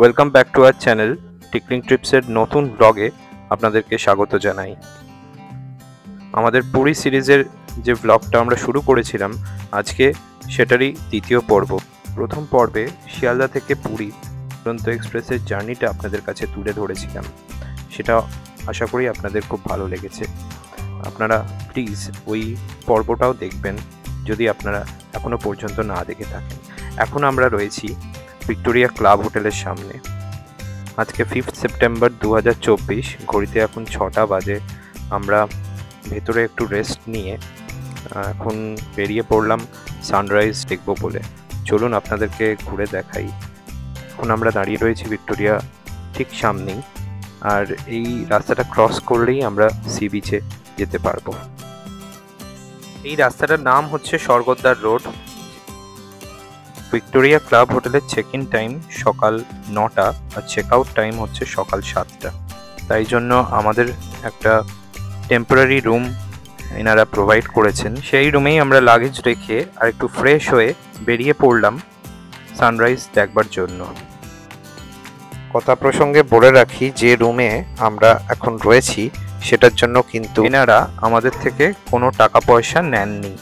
Welcome back to our channel tickling ট্রিপসের নতুন ব্লগে আপনাদেরকে স্বাগত জানাই। আমাদের পুরী সিরিজের যে ব্লগটা আমরা শুরু করেছিলাম আজকে সেটারই দ্বিতীয় পর্ব। প্রথম পর্বে শিয়ালদা থেকে পুরী দুরন্ত এক্সপ্রেসের জার্নিটা আপনাদের কাছে তুলে ধরেছিলাম, সেটা আশা করি আপনাদের খুব ভালো লেগেছে। আপনারা প্লিজ ওই পর্বটাও দেখবেন যদি আপনারা এখনো পর্যন্ত না দেখে থাকেন। এখন আমরা রয়েছি ভিক্টোরিয়া ক্লাব হোটেলের সামনে। আজকে 5 সেপ্টেম্বর 2024, ঘড়িতে এখন 6টা বাজে। আমরা ভেতরে একটু রেস্ট নিয়ে এখন বেরিয়ে পড়লাম সানরাইজ দেখব বলে। চলুন আপনাদেরকে ঘুরে দেখাই। এখন আমরা দাঁড়িয়ে রয়েছি ভিক্টোরিয়া ঠিক সামনেই, আর এই রাস্তাটা ক্রস করলেই আমরা সি বিচে যেতে পারবো। এই রাস্তাটার নাম হচ্ছে স্বর্গদ্বার রোড। ভিক্টোরিয়া ক্লাব হোটেলের চেক ইন টাইম সকাল 9টা আর চেক আউট টাইম হচ্ছে সকাল 7টা। তাই জন্য আমাদের একটা টেম্পোরারি রুম এনারা প্রোভাইড করেছেন। সেই রুমেই আমরা লাগেজ রেখে আর একটু ফ্রেশ হয়ে বেরিয়ে পড়লাম সানরাইজ দেখবার জন্য। কথা প্রসঙ্গে বলে রাখি, যে রুমে আমরা এখন রয়েছি সেটার জন্য কিন্তু এনারা আমাদের থেকে কোনো টাকা পয়সা নেননি।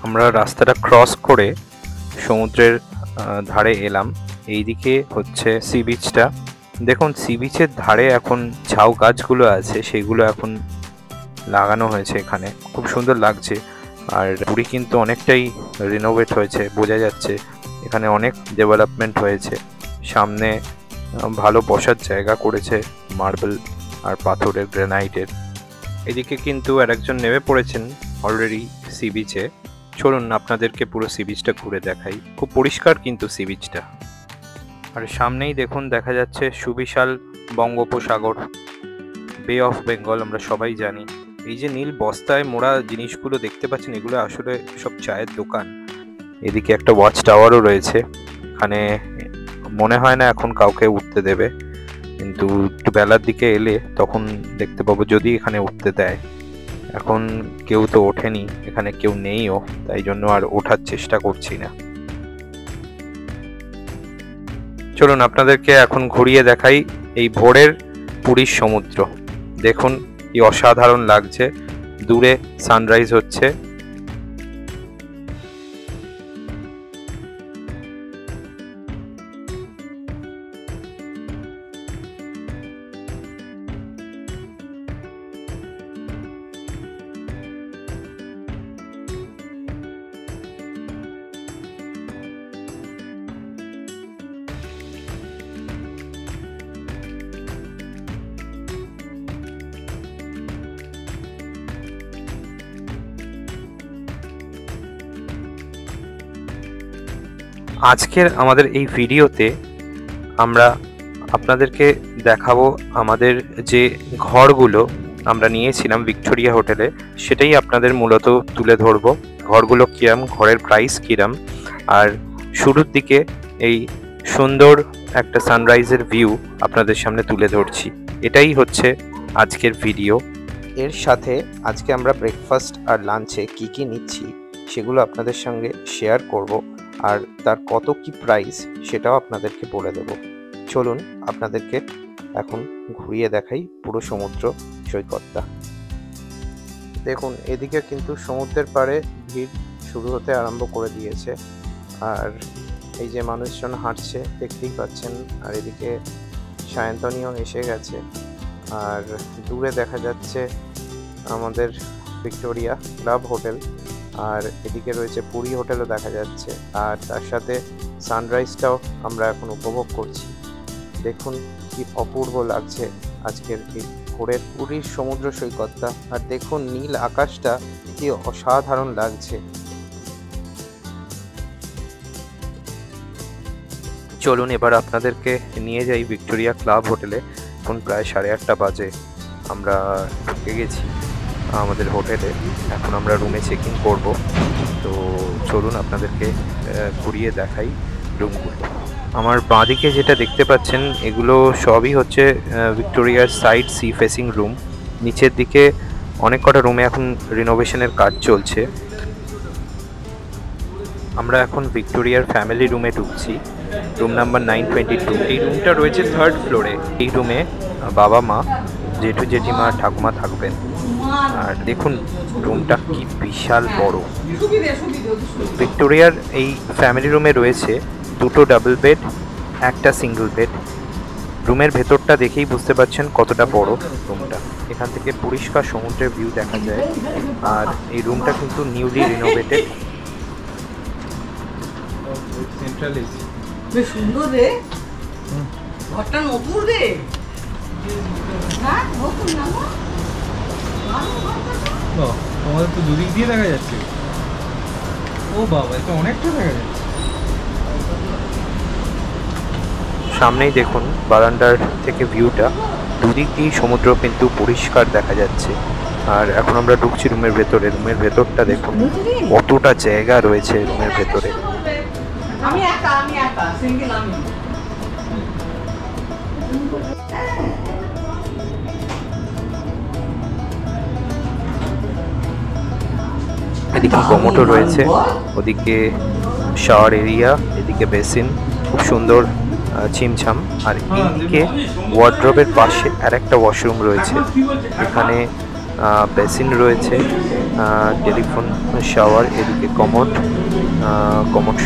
আমরা রাস্তাটা ক্রস করে সমুদ্রের ধারে এলাম। এইদিকে হচ্ছে সি বিচটা। দেখুন, সি বিচের ধারে এখন ঝাউ গাছগুলো আছে, সেগুলো এখন লাগানো হয়েছে এখানে, খুব সুন্দর লাগছে। আর পুরী কিন্তু অনেকটাই রিনোভেট হয়েছে, বোঝা যাচ্ছে এখানে অনেক ডেভেলপমেন্ট হয়েছে। সামনে ভালো বসার জায়গা করেছে মার্বেল আর পাথরের, গ্রানাইটের। এদিকে কিন্তু আরেকজন নেমে পড়েছেন অলরেডি সি বিচে। চলুন আপনাদেরকে পুরো সি বিচটা ঘুরে দেখাই। খুব পরিষ্কার কিন্তু সি বিচটা। আর সামনেই দেখুন দেখা যাচ্ছে সুবিশাল বঙ্গোপসাগর, বে অফ বেঙ্গল, আমরা সবাই জানি। এই যে নীল বস্তায় মোড়া জিনিসগুলো দেখতে পাচ্ছেন, এগুলো আসলে সব চায়ের দোকান। এদিকে একটা ওয়াচ টাওয়ারও রয়েছে। এখানে মনে হয় না এখন কাউকে উঠতে দেবে, কিন্তু একটু বেলার দিকে এলে তখন দেখতে পাবো যদি এখানে উঠতে দেয়। এখন কেউ তো ওঠেনি, এখানে কেউ নেইও, তাই জন্য আর ওঠার চেষ্টা করছি না। চলুন আপনাদেরকে এখন ঘুরিয়ে দেখাই এই ভোরের পুরীর সমুদ্র। দেখুন কি অসাধারণ লাগছে, দূরে সানরাইজ হচ্ছে। আজকের আমাদের এই ভিডিওতে আমরা আপনাদেরকে দেখাবো আমাদের যে ঘরগুলো আমরা নিয়েছিলাম ভিক্টোরিয়া হোটেলে, সেটাই আপনাদের মূলত তুলে ধরবো। ঘরগুলো কিরম, ঘরের প্রাইস কিরম, আর শুরুর দিকে এই সুন্দর একটা সানরাইজের ভিউ আপনাদের সামনে তুলে ধরছি। এটাই হচ্ছে আজকের ভিডিও। এর সাথে আজকে আমরা ব্রেকফাস্ট আর লাঞ্চে কি কি নিচ্ছি সেগুলো আপনাদের সঙ্গে শেয়ার করব, আর তার কত কি প্রাইস সেটাও আপনাদেরকে বলে দেব। চলুন আপনাদেরকে এখন ঘুরিয়ে দেখাই পুরো সমুদ্র সৈকতটা। দেখুন এদিকে কিন্তু সমুদ্রের পাড়ে ভিড় শুরু হতে আরম্ভ করে দিয়েছে, আর এই যে মানুষজন হাঁটছে দেখতেই পাচ্ছেন। আর এদিকে সায়ন্তনীও এসে গেছে, আর দূরে দেখা যাচ্ছে আমাদের ভিক্টোরিয়া ক্লাব হোটেল, আর এদিকে রয়েছে পুরী হোটেলও দেখা যাচ্ছে। আর তার সাথে সানরাইজটাও আমরা এখন উপভোগ করছি। দেখুন কি অপূর্ব লাগছে আজকের এই ভোরের পুরীর সমুদ্র সৈকতটা। আর দেখুন নীল আকাশটা কি অসাধারণ লাগছে। চলুন এবার আপনাদেরকে নিয়ে যাই ভিক্টোরিয়া ক্লাব হোটেলে। এখন প্রায় 8:30 বাজে। আমরা ঢুকে গেছি আমাদের হোটেলে, এখন আমরা রুমে চেক ইন করবো। তো চলুন আপনাদেরকে ঘুরিয়ে দেখাই রুমগুলো। আমার বাঁদিকে যেটা দেখতে পাচ্ছেন এগুলো সবই হচ্ছে ভিক্টোরিয়ার সাইড সি ফেসিং রুম। নিচের দিকে অনেক কটা রুমে এখন রিনোভেশনের কাজ চলছে। আমরা এখন ভিক্টোরিয়ার ফ্যামিলি রুমে ঢুকছি। Room number 922। এই রুমটা রয়েছে 3rd ফ্লোরে। এই রুমে বাবা মা, জেঠু জেঠিমা, ঠাকুমা থাকবেন। আর দেখুন রুমটা কি বিশাল বড়। ভিক্টোরিয়ার এই ফ্যামিলি রুমে রয়েছে 2টো ডাবল বেড, একটা সিঙ্গেল বেড। রুমের ভেতরটা দেখেই বুঝতে পারছেন কতটা বড় রুমটা। এখান থেকে পরিষ্কার সমুদ্রের ভিউ দেখা যায়। আর এই রুমটা কিন্তু নিউলি রিনোভেটেড। সেন্ট্রাল এসি বেশ সুন্দর রে, ঘরটা নতুন রে। হ্যাঁ নতুন না গো? তোমাদের তো দুদিক দিয়ে দেখা যাচ্ছে। ও বাবা, এটা অনেকটা দেখা যাচ্ছে। সামনেই দেখুন বারান্দার থেকে ভিউটা, দুদিক দিয়েই সমুদ্র কিন্তু পরিষ্কার দেখা যাচ্ছে। আর এখন আমরা ঢুকছি রুমের ভেতরে। রুমের ভেতরটা দেখুন কতটা জায়গা রয়েছে রুমের ভেতরে। আমি একা সিঙ্গেল আমি। এদিকে কমোটো রয়েছে, ওদিকে শাওয়ার এরিয়া, এদিকে বেসিন, খুব সুন্দর ছিমছাম। আর এইদিকে ওয়ার্ড্রবের পাশে আর একটা ওয়াশরুম রয়েছে। এখানে বেসিন রয়েছে, টেলিফোন শাওয়ার, এদিকে কমোড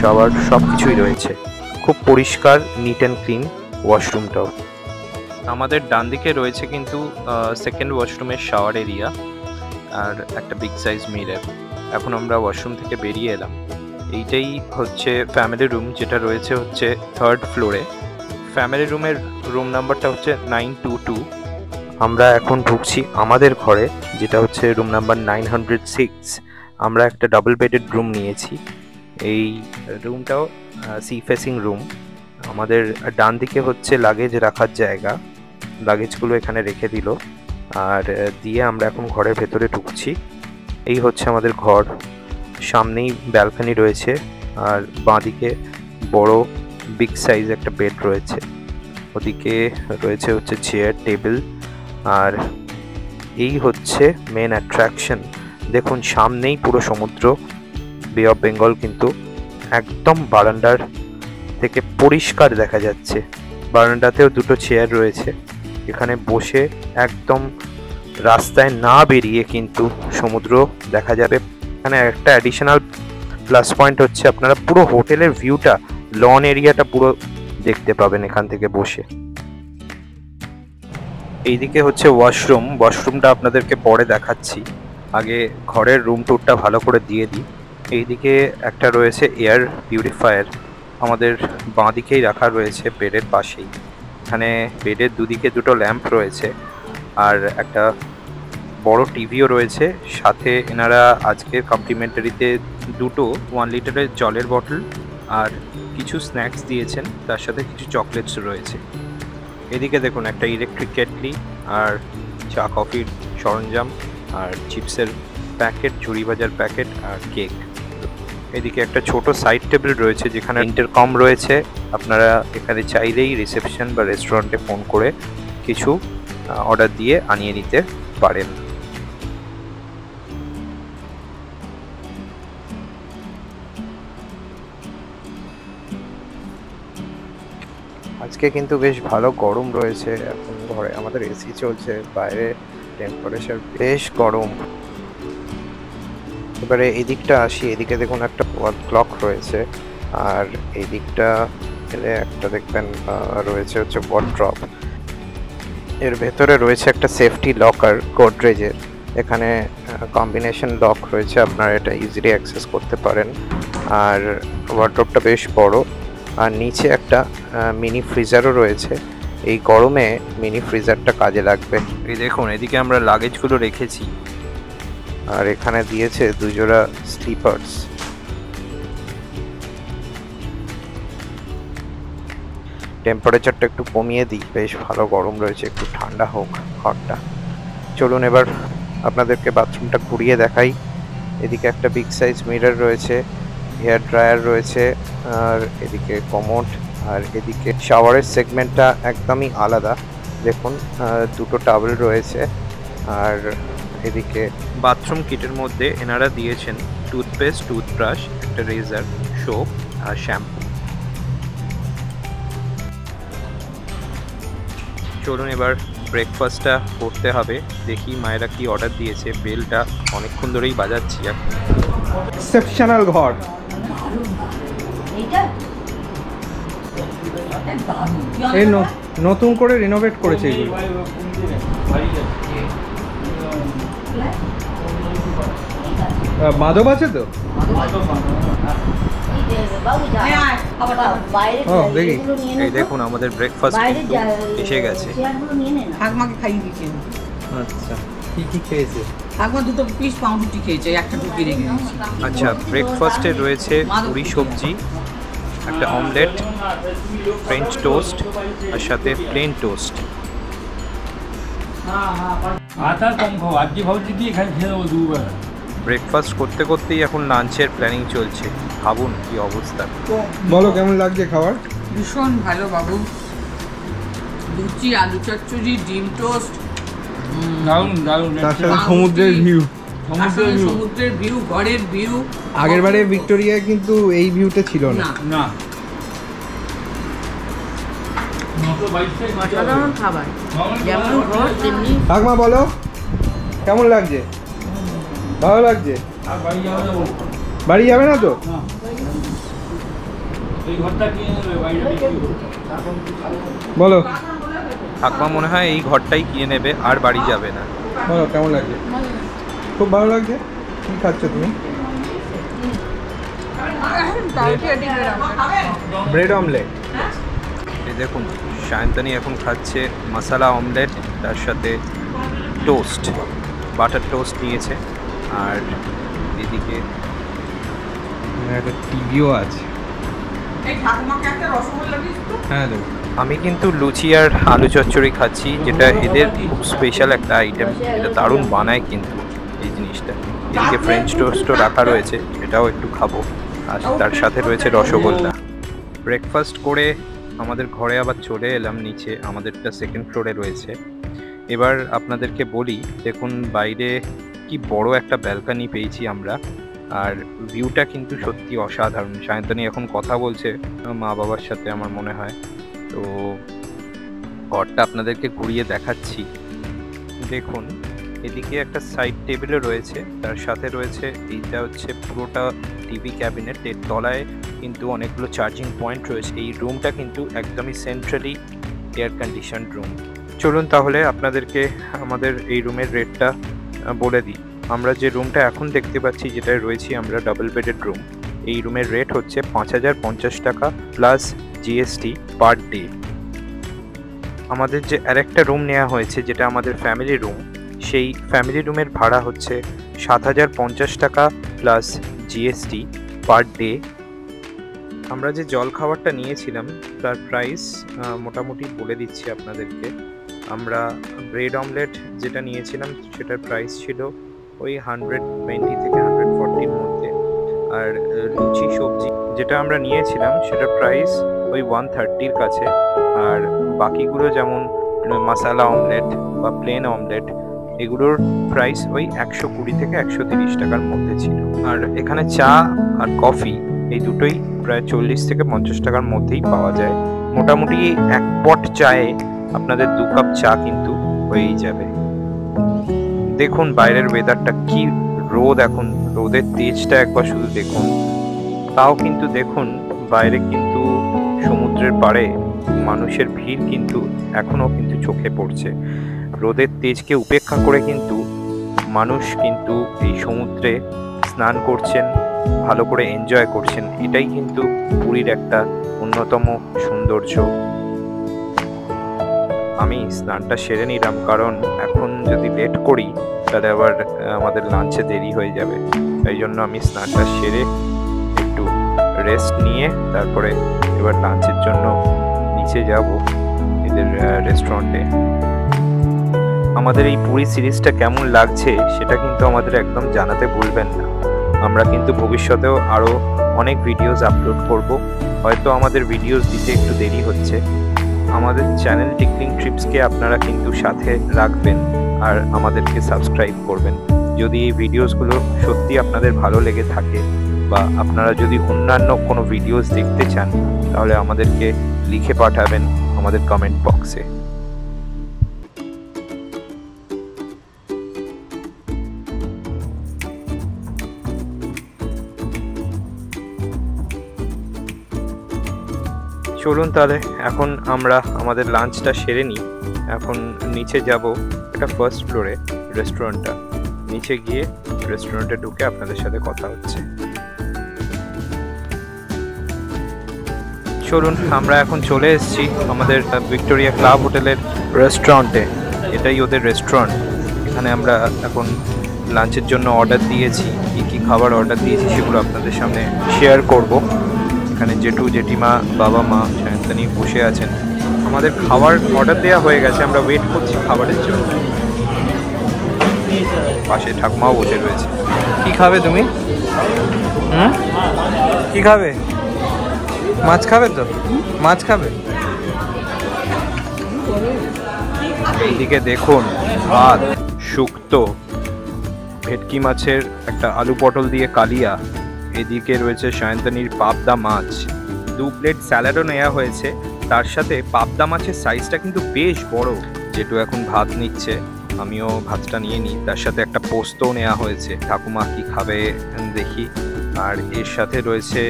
শাওয়ার, সব কিছুই রয়েছে। খুব পরিষ্কার, নিট অ্যান্ড ক্লিন ওয়াশরুমটাও। আমাদের ডান দিকে রয়েছে কিন্তু সেকেন্ড ওয়াশরুমের শাওয়ার এরিয়া আর একটা বিগ সাইজ মিরর। এখন আমরা ওয়াশরুম থেকে বেরিয়ে এলাম। এইটাই হচ্ছে ফ্যামিলি রুম, যেটা রয়েছে হচ্ছে 3rd ফ্লোরে। ফ্যামিলি রুমের রুম নাম্বারটা হচ্ছে 922। আমরা এখন ঢুকছি আমাদের ঘরে, যেটা হচ্ছে রুম নাম্বার 906। আমরা একটা ডাবল বেডেড রুম নিয়েছি। এই রুমটাও সি ফেসিং রুম। আমাদের ডান দিকে হচ্ছে লাগেজ রাখার জায়গা, লাগেজগুলো এখানে রেখে দিল। আর দিয়ে আমরা এখন ঘরের ভেতরে ঢুকছি। এই হচ্ছে আমাদের ঘর। সামনেই ব্যালকনি রয়েছে আর বাঁদিকে বড় বিগ সাইজ একটা বেড রয়েছে। ওদিকে রয়েছে হচ্ছে চেয়ার, টেবিল। আর এই হচ্ছে মেন অ্যাট্রাকশন। দেখুন সামনেই পুরো সমুদ্র, বে অফ বেঙ্গল কিন্তু একদম বারান্দার থেকে পরিষ্কার দেখা যাচ্ছে। বারান্দাতেও 2টো চেয়ার রয়েছে। এখানে বসে একদম রাস্তায় না বেরিয়ে কিন্তু সমুদ্র দেখা যাবে। এখানে একটা অ্যাডিশনাল প্লাস পয়েন্ট হচ্ছে আপনারা পুরো হোটেলের ভিউটা, লন এরিয়াটা পুরো দেখতে পাবেন এখান থেকে বসে। এইদিকে হচ্ছে ওয়াশরুমটা আপনাদেরকে পরে দেখাচ্ছি। আগে ঘরের রুম টুরটা ভালো করে দিয়ে দিই। এইদিকে একটা রয়েছে এয়ার পিউরিফায়ার, আমাদের বাঁ দিকেই রাখা রয়েছে বেডের পাশেই। এখানে বেডের দুদিকে 2টো ল্যাম্প রয়েছে আর একটা বড় টিভিও রয়েছে। সাথে এনারা আজকের কমপ্লিমেন্টারিতে 2টো 1 লিটারের জলের বটল আর কিছু স্ন্যাক্স দিয়েছেন, তার সাথে কিছু চকলেটস রয়েছে। এদিকে দেখুন একটা ইলেকট্রিক কেটলি আর চা কফির সরঞ্জাম আর চিপসের প্যাকেট, ঝুড়ি ভাজার প্যাকেট আর কেক। এদিকে একটা ছোট সাইড টেবিল রয়েছে যেখানে ইন্টারকম রয়েছে। আপনারা এখানে চাইলেই রিসেপশন বা রেস্টুরেন্টে ফোন করে কিছু অর্ডার দিয়ে আনিয়ে নিতে পারেন। আজকে কিন্তু বেশ ভালো গরম রয়েছে। এখন ঘরে আমাদের এসি চলছে, বাইরে টেম্পারেচার বেশ গরম। এবারে এদিকটা আসি। এদিকে দেখুন একটা ওয়াল ক্লক রয়েছে আর এই দিকটা এলে একটা দেখবেন রয়েছে হচ্ছে ওয়ার্ড্রব। এর ভেতরে রয়েছে একটা সেফটি লকার গোদরেজের। এখানে কম্বিনেশন লক রয়েছে, আপনারা এটা ইজিলি অ্যাক্সেস করতে পারেন। আর ওয়ার্ড্রবটা বেশ বড়। আর নিচে একটা মিনি ফ্রিজারও রয়েছে। এই গরমে মিনি ফ্রিজারটা কাজে লাগবে। এই দেখুন এদিকে আমরা লাগেজগুলো রেখেছি আর এখানে দিয়েছে 2 জোড়া স্লিপার্স। টেম্পারেচারটা একটু কমিয়ে দিই, বেশ ভালো গরম রয়েছে, একটু ঠান্ডা হোক ঘরটা। চলুন এবার আপনাদেরকে বাথরুমটা ঘুরিয়ে দেখাই। এদিকে একটা বিগ সাইজ মিরর রয়েছে, হেয়ার ড্রায়ার রয়েছে আর এদিকে কমোড। আর এদিকে শাওয়ারের সেগমেন্টটা একদমই আলাদা। দেখুন 2টো টাওয়েল রয়েছে। আর এদিকে বাথরুম কিটের মধ্যে এনারা দিয়েছেন টুথপেস্ট, টুথব্রাশ, একটা রেজার, সোপ আর শ্যাম্পু। চলুন এবার ব্রেকফাস্টটা করতে হবে। দেখি মায়েরা কি অর্ডার দিয়েছে। বেলটা অনেকক্ষণ ধরেই বাজাচ্ছি এখন। এক্সেপশনাল ঘর। এইটা এই নতুন করে রিনোভেট করেছে এগুলো। মাধব আছে তো? ও দেখি। এই দেখুন আমাদের ব্রেকফাস্ট কিন্তু এসে গেছে। ঠাকমাকে খাইয়ে দিয়েছেন। আচ্ছা, কি কি খেয়েছে? ঠাকমা দুটো পিস পাউরুটি খেয়েছে, একটা টুকি রেখে দিয়েছি। আচ্ছা, ব্রেকফাস্টে রয়েছে পুরি সবজি, একটা অমলেট, ফ্রেঞ্চ টোস্ট আর সাথে প্লেন টোস্ট। আটা কম খাও, আজকে ভাবছি কি এখানে খেয়ে নেবো দুবার। ব্রেকফাস্ট করতে করতেই এখন লাঞ্চের প্ল্যানিং চলছে। ভাবুন কি অবস্থা। বলো কেমন লাগছে খাবার? ভীষণ ভালো বাবু। লুচি, আলু চচ্চড়ি, ডিম টোস্ট, দারুণ দারুণ। তার সাথে সমুদ্রের ভিউ। সমুদ্রের ভিউ, ঘরের ভিউ। আগের বারে ভিক্টোরিয়ায় কিন্তু এই ভিউটা ছিল না। না 922 অসাধারণ খাবার, যেমন ঘর তেমনি। ঠাকমা বলো কেমন লাগছে? ভালো লাগছে? আর বাড়ি যাবে না বলতো। বাড়ি যাবে না তো? না, এই ঘরটা কিনে নেবে, বাড়িটা বিক্রি করবে। বলো ঠাকমা মনে হয় এই ঘরটাই কিনে নেবে, আর বাড়ি যাবে না। বলো কেমন লাগছে? খুব ভালো লাগছে। কি খাচ্ছ তুমি? Bread omelette. এই দেখুন সায়ন্তনী এখন খাচ্ছে মশলা অমলেট, তার সাথে টোস্ট, বাটার টোস্ট নিয়েছে। আর এদিকে একটা টিভিও আছে। এই ঠাকুমাকে একটা রসগোল্লা দিস তো। হ্যাঁ দেবো। আমি কিন্তু লুচি আর আলু চচ্চড়ি খাচ্ছি, যেটা এদের খুব স্পেশাল একটা আইটেম। এটা দারুণ বানায় কিন্তু এই জিনিসটা। এদিকে ফ্রেঞ্চ টোস্টও রাখা রয়েছে, সেটাও একটু খাবো। আর তার সাথে রয়েছে রসগোল্লা। ব্রেকফাস্ট করে আমাদের ঘরে আবার চলে এলাম নিচে, আমাদেরটা সেকেন্ড ফ্লোরে রয়েছে। এবার আপনাদেরকে বলি, দেখুন বাইরে কি বড় একটা ব্যালকনি পেয়েছি আমরা, আর ভিউটা কিন্তু সত্যি অসাধারণ। সায়ন্তনী এখন কথা বলছে মা বাবার সাথে আমার মনে হয়। তো ঘরটা আপনাদেরকে ঘুরিয়ে দেখাচ্ছি। দেখুন এদিকে একটা সাইড টেবিলও রয়েছে, তার সাথে রয়েছে এইটা হচ্ছে পুরোটা টিভি ক্যাবিনেট। এর তলায় কিন্তু অনেকগুলো চার্জিং পয়েন্ট রয়েছে। এই রুমটা কিন্তু একদমই সেন্ট্রালি এয়ার কন্ডিশন রুম। চলুন তাহলে আপনাদেরকে আমাদের এই রুমের রেটটা বলে দিই। আমরা যে রুমটা এখন দেখতে পাচ্ছি, যেটায় রয়েছি আমরা, ডাবল বেডেড রুম, এই রুমের রেট হচ্ছে 5050 টাকা প্লাস জিএসটি পার ডে। আমাদের যে আরেকটা রুম নেওয়া হয়েছে, যেটা আমাদের ফ্যামিলি রুম, সেই ফ্যামিলি রুমের ভাড়া হচ্ছে 7050 টাকা প্লাস জিএসটি পার ডে। আমরা যে জল খাবারটা নিয়েছিলাম তার প্রাইস মোটামুটি বলে দিচ্ছি আপনাদেরকে। আমরা ব্রেড অমলেট যেটা নিয়েছিলাম সেটার প্রাইস ছিল ওই 120 থেকে 140-র মধ্যে। আর লুচি সবজি যেটা আমরা নিয়েছিলাম সেটার প্রাইস ওই 130-র কাছে। আর বাকিগুলো যেমন মশলা অমলেট বা প্লেন অমলেট, এগুলোর প্রাইস ওই 120 থেকে 130 টাকার মধ্যে ছিল। আর এখানে চা আর কফি এই দুটোই প্রায় 40 থেকে 50 টাকার মধ্যেই পাওয়া যায়। মোটামুটি এক পট চায়ে আপনাদের 2 কাপ চা কিন্তু হয়েই যাবে। দেখুন বাইরের ওয়েদারটা কি রোদ, এখন রোদের তেজটা একবার শুধু দেখুন। তাও কিন্তু দেখুন বাইরে কিন্তু সমুদ্রের পাড়ে মানুষের ভিড় কিন্তু এখনো কিন্তু চোখে পড়ছে। রোদের তেজকে উপেক্ষা করে কিন্তু মানুষ কিন্তু এই সমুদ্রে স্নান করছেন, ভালো করে এনজয় করছেন। এটাই কিন্তু পুরীর একটা অন্যতম সৌন্দর্য। আমি স্নানটা সেরে নিলাম, কারণ এখন যদি লেট করি তাহলে আবার আমাদের লাঞ্চে দেরি হয়ে যাবে। তাই জন্য আমি স্নানটা সেরে একটু রেস্ট নিয়ে তারপরে এবার লাঞ্চের জন্য নিচে যাব এদের রেস্টুরেন্টে। আমাদের এই পুরী সিরিজটা কেমন লাগছে সেটা কিন্তু আমাদের একদম জানাতে ভুলবেন না। আমরা কিন্তু ভবিষ্যতেও আরও অনেক ভিডিওস আপলোড করব। হয়তো আমাদের ভিডিওস দিতে একটু দেরি হচ্ছে। আমাদের চ্যানেল টিকলিং ট্রিপসকে আপনারা কিন্তু সাথে রাখবেন আর আমাদেরকে সাবস্ক্রাইব করবেন। যদি এই ভিডিওসগুলো সত্যি আপনাদের ভালো লেগে থাকে বা আপনারা যদি অন্যান্য কোনো ভিডিওস দেখতে চান, তাহলে আমাদেরকে লিখে পাঠাবেন আমাদের কমেন্ট বক্সে। চলুন তাহলে এখন আমরা আমাদের লাঞ্চটা সেরে নিই। এখন নিচে যাব, এটা ফার্স্ট ফ্লোরে রেস্টুরেন্টটা। নিচে গিয়ে রেস্টুরেন্টে ঢুকে আপনাদের সাথে কথা হচ্ছে। চলুন, আমরা এখন চলে এসেছি আমাদের ভিক্টোরিয়া ক্লাব হোটেলের রেস্টুরেন্টে। এটাই ওদের রেস্টুরেন্ট। এখানে আমরা এখন লাঞ্চের জন্য অর্ডার দিয়েছি। কী কী খাবার অর্ডার দিয়েছি সেগুলো আপনাদের সামনে শেয়ার করব। এখানে জেঠু, জেঠিমা, বাবা মা, সায়ন্তনী বসে আছেন। আমাদের খাবার অর্ডার দেওয়া হয়ে গেছে, আমরা ওয়েট করছি খাবারের জন্য। পাশে ঠাকুমাও বসে রয়েছে। কি খাবে তুমি? কি খাবে? মাছ খাবে তো? মাছ খাবে? এইদিকে দেখুন, ভাত, শুক্তো, ভেটকি মাছের একটা আলু পটল দিয়ে কালিয়া। এদিকে রয়েছে সায়ন্তনীর পাবদা মাছ। 2 প্লেট স্যালাডও নেওয়া হয়েছে। তার সাথে পাবদা মাছের সাইজটা কিন্তু বেশ বড়। যেটু এখন ভাত নিচ্ছে, আমিও ভাতটা নিয়ে নিই। তার সাথে একটা পোস্তও নেওয়া হয়েছে। ঠাকুমা কি খাবে দেখি। আর এর সাথে রয়েছে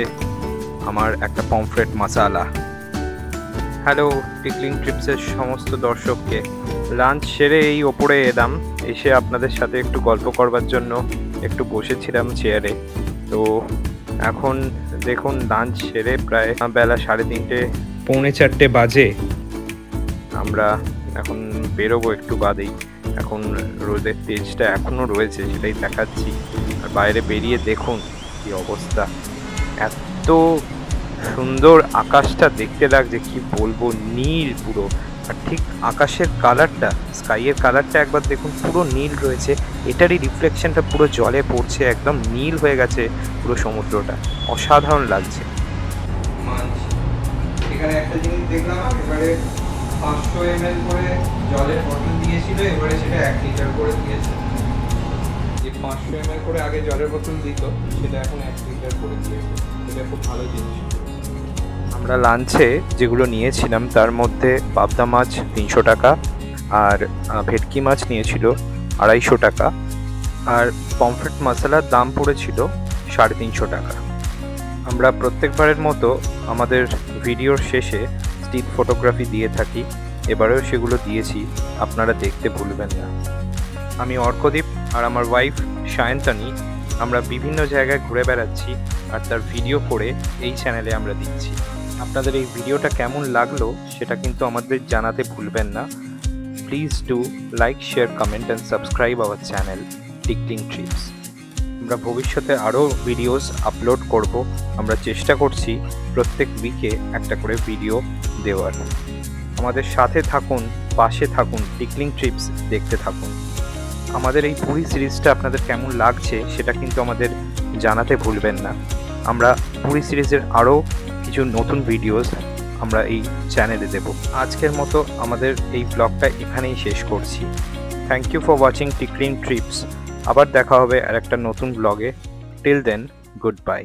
আমার একটা পমফ্রেট মশালা। হ্যালো টিকলিং ট্রিপসের সমস্ত দর্শককে, লাঞ্চ সেরে এই ওপরে এলাম। এসে আপনাদের সাথে একটু গল্প করবার জন্য একটু বসেছিলাম চেয়ারে। তো এখন দেখুন লাঞ্চ সেরে প্রায় বেলা 3:30, পৌনে 4টে বাজে। আমরা এখন বেরোবো একটু বাদেই। এখন রোদের তেজটা এখনও রয়েছে, সেটাই দেখাচ্ছি। আর বাইরে বেরিয়ে দেখুন কি অবস্থা, এত সুন্দর আকাশটা দেখতে লাগছে, কি বলবো, নীল পুরো। আর ঠিক আকাশের কালারটা, স্কাইয়ের কালারটা একবার দেখুন, পুরো নীল রয়েছে। এটারই রিফ্লেকশনটা পুরো জলে পড়ছে, একদম নীল হয়ে গেছে পুরো সমুদ্রটা। অসাধারণ লাগছে। এখানে একটা জিনিস দেখলাম, এবারে 500 ml করে জলের বোতল দিয়েছিল, এবারে সেটা 1 লিটার করে দিয়েছে। যে 500 ml করে আগে জলের বোতল দিত, সেটা এখন 1 লিটার করে দিয়েছে। এটা খুব ভালো জিনিস। আমরা লাঞ্চে যেগুলো নিয়েছিলাম তার মধ্যে পাবদা মাছ 300 টাকা, আর ভেটকি মাছ নিয়েছিল 250 টাকা, আর পমফ্রেট মশলার দাম পড়েছিল 350 টাকা। আমরা প্রত্যেকবারের মতো আমাদের ভিডিওর শেষে স্টিল ফটোগ্রাফি দিয়ে থাকি, এবারেও সেগুলো দিয়েছি, আপনারা দেখতে ভুলবেন না। আমি অর্কদীপ আর আমার ওয়াইফ সায়ন্তনী আমরা বিভিন্ন জায়গায় ঘুরে বেড়াচ্ছি, আর তার ভিডিও করে এই চ্যানেলে আমরা দিচ্ছি। আপনাদের এই ভিডিওটা কেমন লাগলো সেটা কিন্তু আমাদের জানাতে ভুলবেন না। Please do like, share, comment and subscribe our channel tickling TRIPS. আমরা ভবিষ্যতে আরও ভিডিওস আপলোড করব। আমরা চেষ্টা করছি প্রত্যেক উইকে একটা করে ভিডিও দেওয়ার। আমাদের সাথে থাকুন, পাশে থাকুন, টিকলিং ট্রিপস দেখতে থাকুন। আমাদের এই পুরী সিরিজটা আপনাদের কেমন লাগছে সেটা কিন্তু আমাদের জানাতে ভুলবেন না। আমরা পুরী সিরিজের আরও কিছু নতুন ভিডিওস আমরা এই চ্যানেলে দেব। আজকের মতো আমাদের এই ব্লগটা এখানেই শেষ করছি। Thank you for watching Tickling Trips. আবার দেখা হবে আর একটা নতুন ব্লগে। Till then, good bye.